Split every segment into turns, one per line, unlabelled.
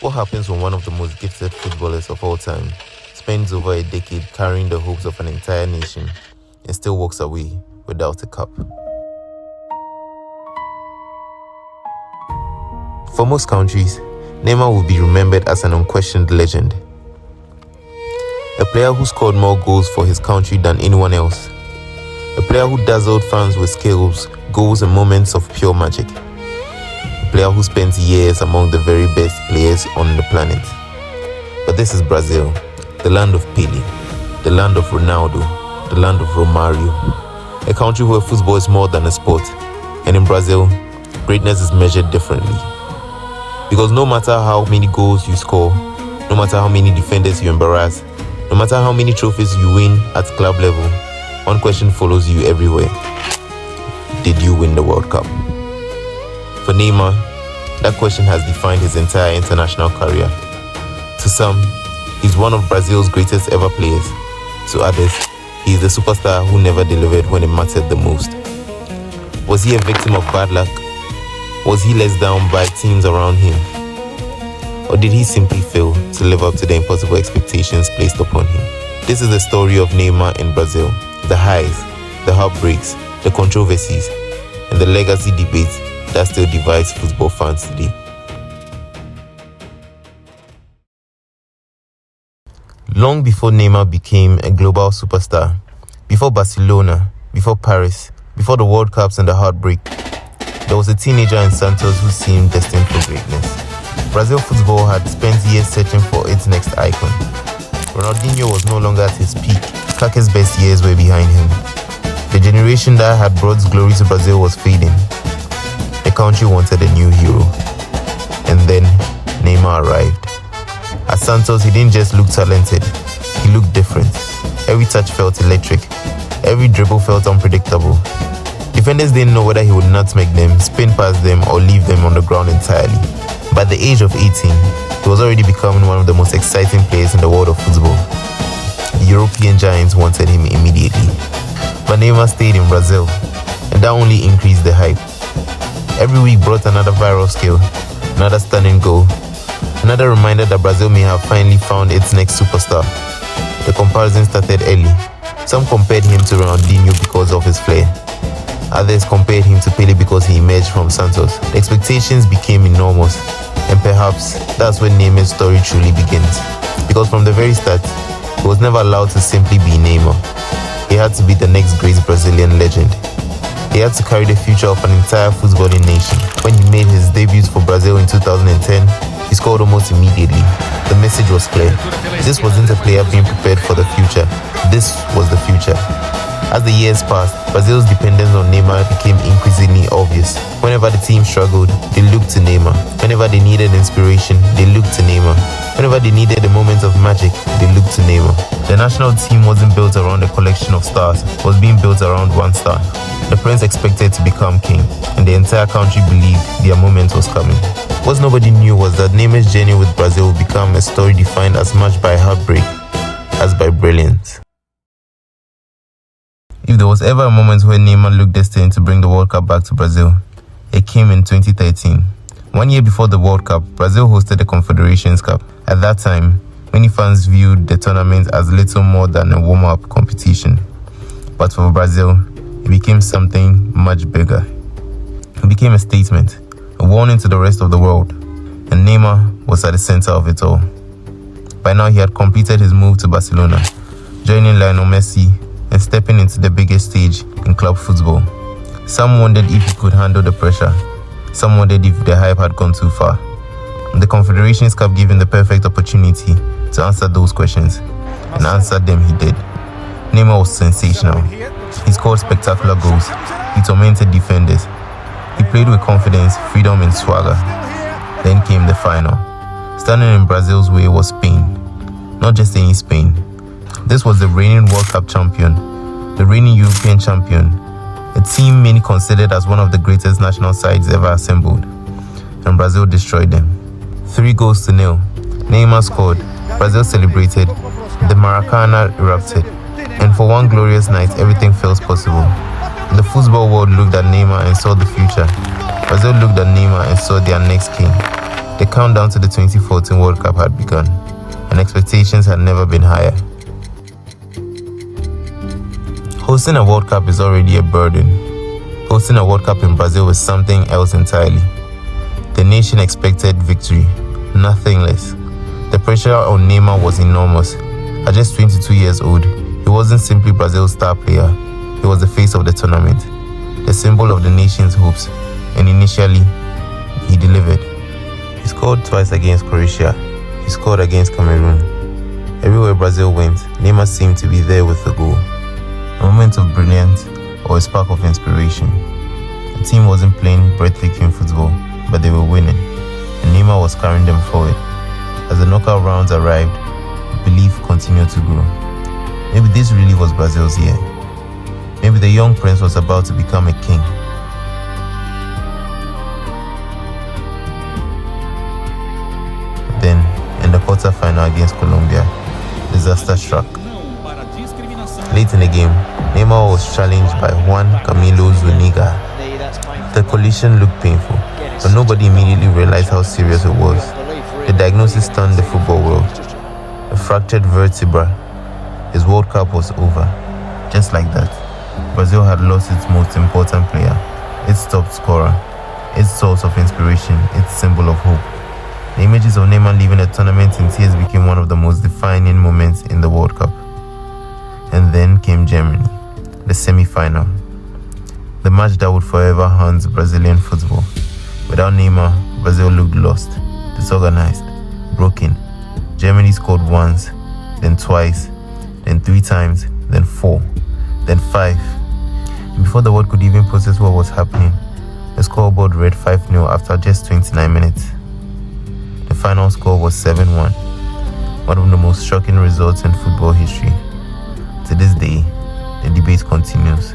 What happens when one of the most gifted footballers of all time spends over a decade carrying the hopes of an entire nation and still walks away without a cup? For most countries, Neymar will be remembered as an unquestioned legend. A player who scored more goals for his country than anyone else. A player who dazzled fans with skills, goals and moments of pure magic. A player who spent years among the very best players on the planet. But this is Brazil, the land of Pelé, the land of Ronaldo, the land of Romario. A country where football is more than a sport. And in Brazil, greatness is measured differently. Because no matter how many goals you score, no matter how many defenders you embarrass, no matter how many trophies you win at club level, one question follows you everywhere. Did you win the World Cup? For Neymar, that question has defined his entire international career. To some, he's one of Brazil's greatest ever players. To others, he is the superstar who never delivered when it mattered the most. Was he a victim of bad luck? Was he let down by teams around him? Or did he simply fail to live up to the impossible expectations placed upon him? This is the story of Neymar in Brazil. The highs, the heartbreaks, the controversies, and the legacy debates that still divides football fans today. Long before Neymar became a global superstar, before Barcelona, before Paris, before the World Cups and the heartbreak, there was a teenager in Santos who seemed destined for greatness. Brazil football had spent years searching for its next icon. Ronaldinho was no longer at his peak. Kaká's best years were behind him. The generation that had brought glory to Brazil was fading. The country wanted a new hero. And then Neymar arrived. At Santos, he didn't just look talented, he looked different. Every touch felt electric. Every dribble felt unpredictable. Defenders didn't know whether he would nutmeg them, spin past them, or leave them on the ground entirely. By the age of 18, he was already becoming one of the most exciting players in the world of football. The European giants wanted him immediately. But Neymar stayed in Brazil, and that only increased the hype. Every week brought another viral skill, another stunning goal, another reminder that Brazil may have finally found its next superstar. The comparison started early. Some compared him to Ronaldinho because of his flair. Others compared him to Pelé because he emerged from Santos. The expectations became enormous, and perhaps that's when Neymar's story truly begins. Because from the very start, he was never allowed to simply be Neymar. He had to be the next great Brazilian legend. He had to carry the future of an entire footballing nation. When he made his debut for Brazil in 2010, he scored almost immediately. The message was clear. This wasn't a player being prepared for the future. This was the future. As the years passed, Brazil's dependence on Neymar became increasingly obvious. Whenever the team struggled, they looked to Neymar. Whenever they needed inspiration, they looked to Neymar. Whenever they needed a moment of magic, they looked to Neymar. The national team wasn't built around a collection of stars, it was being built around one star. The prince expected to become king, and the entire country believed their moment was coming. What nobody knew was that Neymar's journey with Brazil would become a story defined as much by heartbreak as by brilliance. If there was ever a moment where Neymar looked destined to bring the World Cup back to Brazil, it came in 2013. 1 year before the World Cup, Brazil hosted the Confederations Cup. At that time, many fans viewed the tournament as little more than a warm-up competition. But for Brazil, it became something much bigger. It became a statement, a warning to the rest of the world, and Neymar was at the center of it all. By now, he had completed his move to Barcelona, joining Lionel Messi and stepping into the biggest stage in club football. Some wondered if he could handle the pressure. Some wondered if the hype had gone too far. The Confederations Cup gave him the perfect opportunity to answer those questions, and answered them he did. Neymar was sensational. He scored spectacular goals. He tormented defenders. He played with confidence, freedom, and swagger. Then came the final. Standing in Brazil's way was Spain. Not just any Spain. This was the reigning World Cup champion, the reigning European champion, a team many considered as one of the greatest national sides ever assembled. And Brazil destroyed them. 3-0. Neymar scored, Brazil celebrated, the Maracana erupted, and for one glorious night, everything felt possible. The football world looked at Neymar and saw the future. Brazil looked at Neymar and saw their next king. The countdown to the 2014 World Cup had begun, and expectations had never been higher. Hosting a World Cup is already a burden. Hosting a World Cup in Brazil was something else entirely. The nation expected victory, nothing less. The pressure on Neymar was enormous. At just 22 years old, he wasn't simply Brazil's star player. He was the face of the tournament, the symbol of the nation's hopes, and initially, he delivered. He scored twice against Croatia. He scored against Cameroon. Everywhere Brazil went, Neymar seemed to be there with the goal. A moment of brilliance or a spark of inspiration. The team wasn't playing breathtaking football, but they were winning, and Neymar was carrying them forward. As the knockout rounds arrived, belief continued to grow. Maybe this really was Brazil's year. Maybe the young prince was about to become a king. Then, in the quarter-final against Colombia, disaster struck. Late in the game, Neymar was challenged by Juan Camilo Zuniga. The collision looked painful, but nobody immediately realized how serious it was. The diagnosis stunned the football world. A fractured vertebra. His World Cup was over. Just like that, Brazil had lost its most important player, its top scorer, its source of inspiration, its symbol of hope. The images of Neymar leaving the tournament in tears became one of the most defining moments in the World Cup. And then came Germany, the semi-final. The match that would forever haunt Brazilian football. Without Neymar, Brazil looked lost, disorganized, broken. Germany scored once, then twice, then 3 times, then 4, then 5. And before the world could even process what was happening, the scoreboard read 5-0 after just 29 minutes. The final score was 7-1, one of the most shocking results in football history. To this day, the debate continues.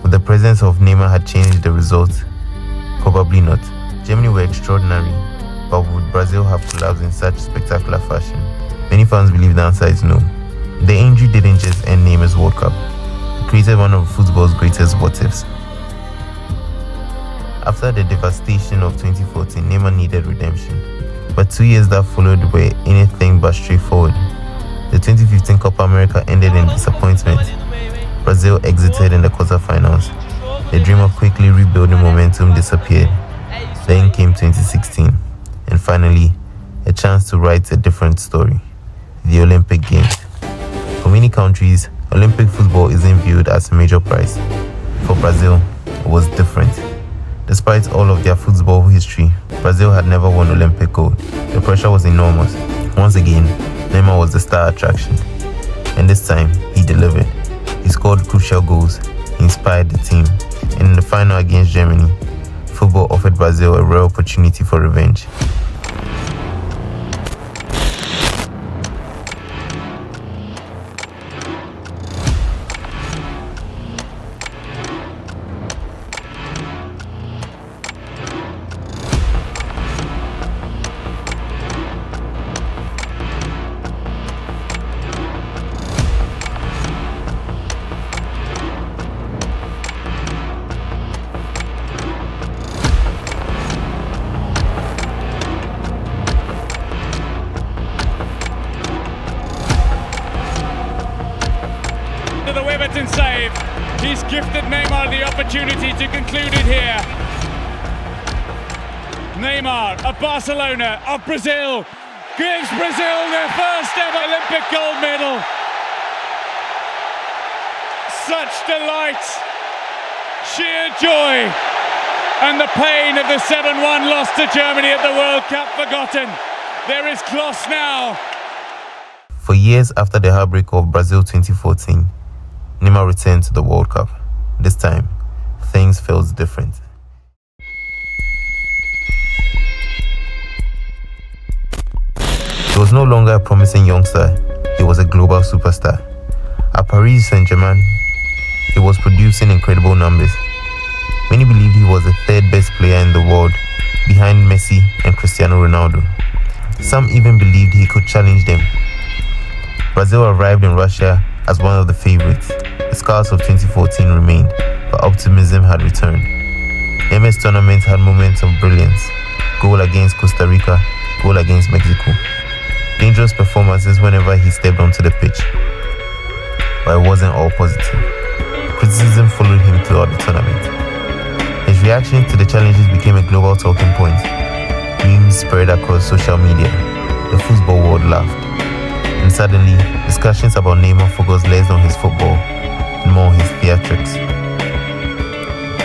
Would the presence of Neymar have changed the result? Probably not. Germany were extraordinary, but would Brazil have collapsed in such spectacular fashion? Many fans believe the answer is no. The injury didn't just end Neymar's World Cup. It created one of football's greatest what-ifs. After the devastation of 2014, Neymar needed redemption. But 2 years that followed were anything but straightforward. The 2015 Copa America ended in disappointment. Brazil exited in the quarterfinals. The dream of quickly rebuilding momentum disappeared. Then came 2016, and finally, a chance to write a different story: the Olympic Games. For many countries, Olympic football isn't viewed as a major prize. For Brazil, it was different. Despite all of their football history, Brazil had never won Olympic gold. The pressure was enormous. Once again, Neymar was the star attraction. And this time, he delivered. He scored crucial goals. He inspired the team. And in the final against Germany, football offered Brazil a rare opportunity for revenge.
The Wiverton save. He's gifted Neymar the opportunity to conclude it here. Neymar of Barcelona, of Brazil, gives Brazil their first ever Olympic gold medal. Such delight, sheer joy, and the pain of the 7-1 loss to Germany at the World Cup forgotten. There is Kloss now.
For years after the heartbreak of Brazil 2014, Neymar returned to the World Cup. This time, things felt different. He was no longer a promising youngster, he was a global superstar. At Paris Saint-Germain, he was producing incredible numbers. Many believed he was the third best player in the world, behind Messi and Cristiano Ronaldo. Some even believed he could challenge them. Brazil arrived in Russia as one of the favorites. The scars of 2014 remained, but optimism had returned. Neymar's tournament had moments of brilliance, Goal against Costa Rica, goal against Mexico. Dangerous performances whenever he stepped onto the pitch. But it wasn't all positive. Criticism followed him throughout the tournament. His reactions to the challenges became a global talking point. Memes spread across social media. The football world laughed. And suddenly, discussions about Neymar focused less on his football and more on his theatrics.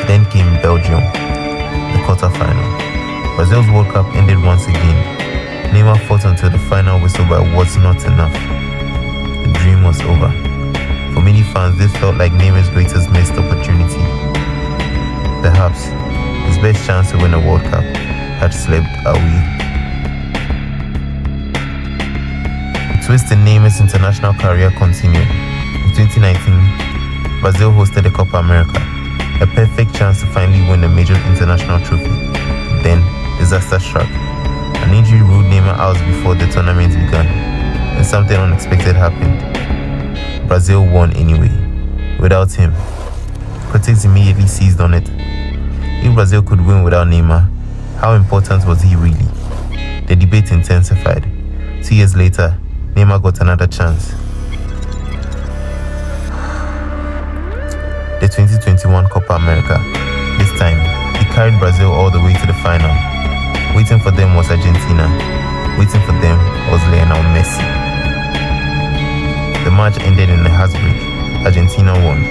Then came Belgium, the quarter-final. Brazil's World Cup ended once again. Neymar fought until the final whistle but was not enough. The dream was over. For many fans, this felt like Neymar's greatest missed opportunity. Perhaps his best chance to win a World Cup had slipped away. The twist in Neymar's international career continued. In 2019, Brazil hosted the Copa America, a perfect chance to finally win a major international trophy. Then, disaster struck. An injury ruled Neymar out before the tournament began, and something unexpected happened. Brazil won anyway. Without him, critics immediately seized on it. If Brazil could win without Neymar, how important was he really? The debate intensified. 2 years later, Neymar got another chance. The 2021 Copa America. This time, he carried Brazil all the way to the final. Waiting for them was Argentina. Waiting for them was Lionel Messi. The match ended in a heartbreak. Argentina won.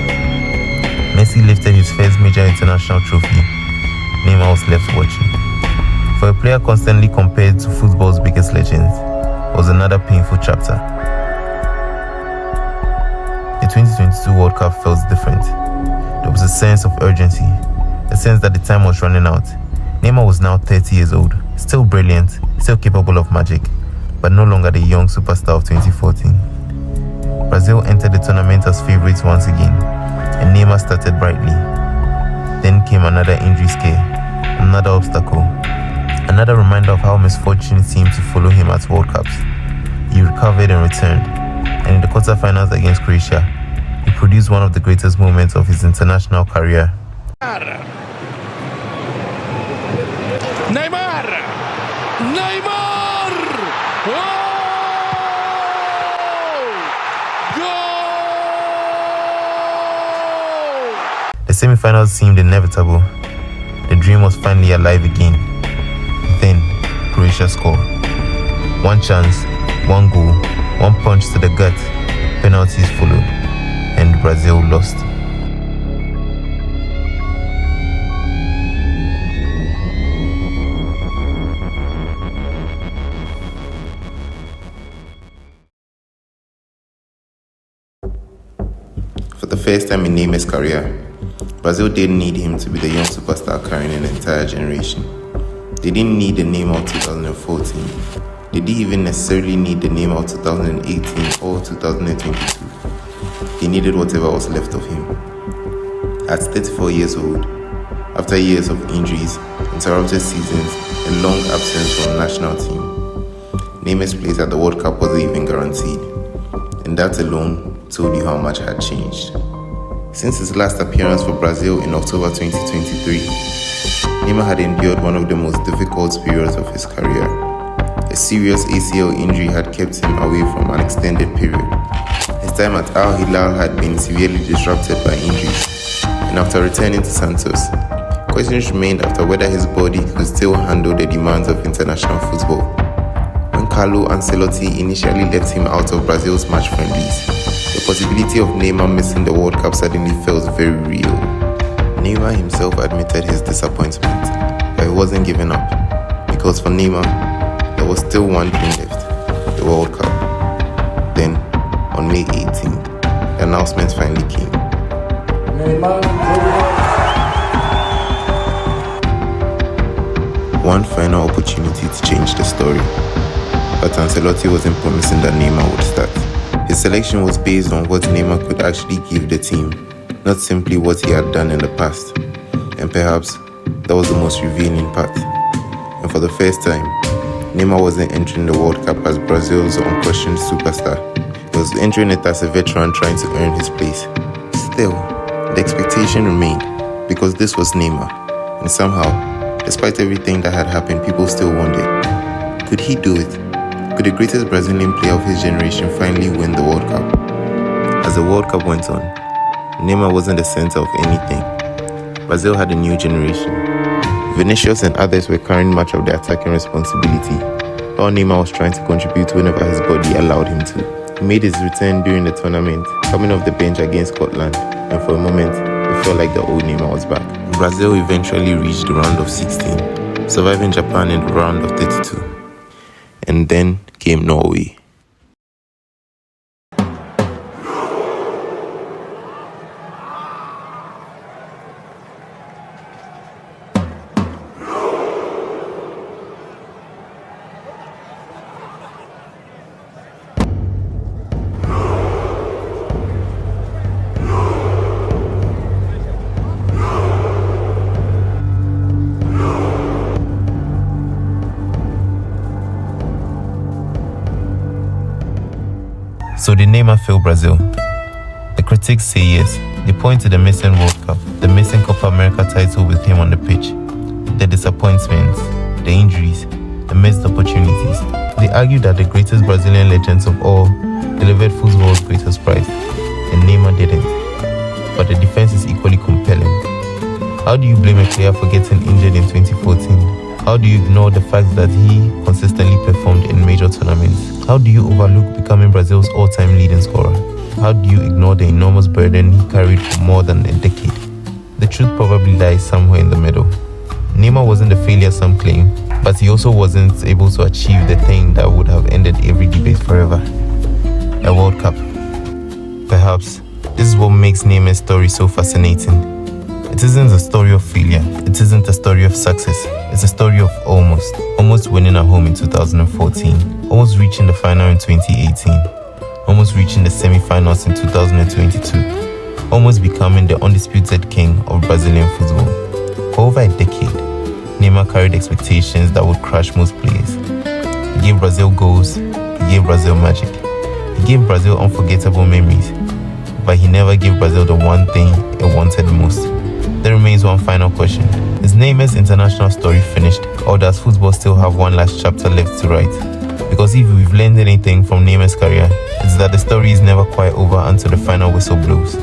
Messi lifted his first major international trophy. Neymar was left watching. For a player constantly compared to football's biggest legends, it was another painful chapter. The 2022 World Cup felt different. There was a sense of urgency, a sense that the time was running out. Neymar was now 30 years old, still brilliant, still capable of magic, but no longer the young superstar of 2014. Brazil entered the tournament as favourites once again, and Neymar started brightly. Then came another injury scare, another obstacle, another reminder of how misfortune seemed to follow him at World Cups. He recovered and returned, and in the quarterfinals against Croatia, he produced one of the greatest moments of his international career.
Neymar! Neymar! Oh! Goal!
The semi-finals seemed inevitable. The dream was finally alive again. Then, Croatia scored. One chance, one goal, one punch to the gut, penalties followed, and Brazil lost. For the first time in Neymar's career, Brazil didn't need him to be the young superstar carrying an entire generation. They didn't need the Neymar of 2014. They didn't even necessarily need the Neymar of 2018 or 2022. They needed whatever was left of him. At 34 years old, after years of injuries, interrupted seasons, and long absence from the national team, Neymar's place at the World Cup wasn't even guaranteed. And that alone told you how much had changed. Since his last appearance for Brazil in October 2023, Neymar had endured one of the most difficult periods of his career. A serious ACL injury had kept him away from an extended period. His time at Al Hilal had been severely disrupted by injuries, and after returning to Santos, questions remained after whether his body could still handle the demands of international football. When Carlo Ancelotti initially left him out of Brazil's match friendlies, the possibility of Neymar missing the World Cup suddenly felt very real. Neymar himself admitted his disappointment, but he wasn't giving up, because for Neymar, there was still one dream left, the World Cup. Then, on May 18th, the announcement finally came. One final opportunity to change the story, but Ancelotti wasn't promising that Neymar would start. His selection was based on what Neymar could actually give the team, not simply what he had done in the past. And perhaps that was the most revealing part. And for the first time, Neymar wasn't entering the World Cup as Brazil's unquestioned superstar. He was entering it as a veteran trying to earn his place. Still, the expectation remained, because this was Neymar, and somehow, Despite everything that had happened, people still wondered, could he do it? Could the greatest Brazilian player of his generation finally win the World Cup? As the World Cup went on, Neymar wasn't the center of anything. Brazil had a new generation. Vinicius and others were carrying much of the attacking responsibility, while Neymar was trying to contribute whenever his body allowed him to. He made his return during the tournament, coming off the bench against Scotland, and for a moment, it felt like the old Neymar was back. Brazil eventually reached the round of 16, surviving Japan in the round of 32. And then came Norway. So did Neymar fail Brazil? The critics say yes. They point to the missing World Cup, the missing Copa America title with him on the pitch, the disappointments, the injuries, the missed opportunities. They argue that the greatest Brazilian legends of all delivered football's greatest prize, and Neymar didn't. But the defense is equally compelling. How do you blame a player for getting injured in 2014? How do you ignore the fact that he consistently performed in major tournaments? How do you overlook becoming Brazil's all-time leading scorer? How do you ignore the enormous burden he carried for more than a decade? The truth probably lies somewhere in the middle. Neymar wasn't the failure some claim, but he also wasn't able to achieve the thing that would have ended every debate forever: a World Cup. Perhaps this is what makes Neymar's story so fascinating. It isn't a story of failure. It isn't a story of success. It's a story of almost winning at home in 2014, almost reaching the final in 2018, almost reaching the semi-finals in 2022, almost becoming the undisputed king of Brazilian football. For over a decade, Neymar carried expectations that would crush most players. He gave Brazil goals, he gave Brazil magic, he gave Brazil unforgettable memories, but he never gave Brazil the one thing it wanted most. There remains one final question. Is Neymar's international story finished, or does football still have one last chapter left to write? Because if we've learned anything from Neymar's career, it's that the story is never quite over until the final whistle blows.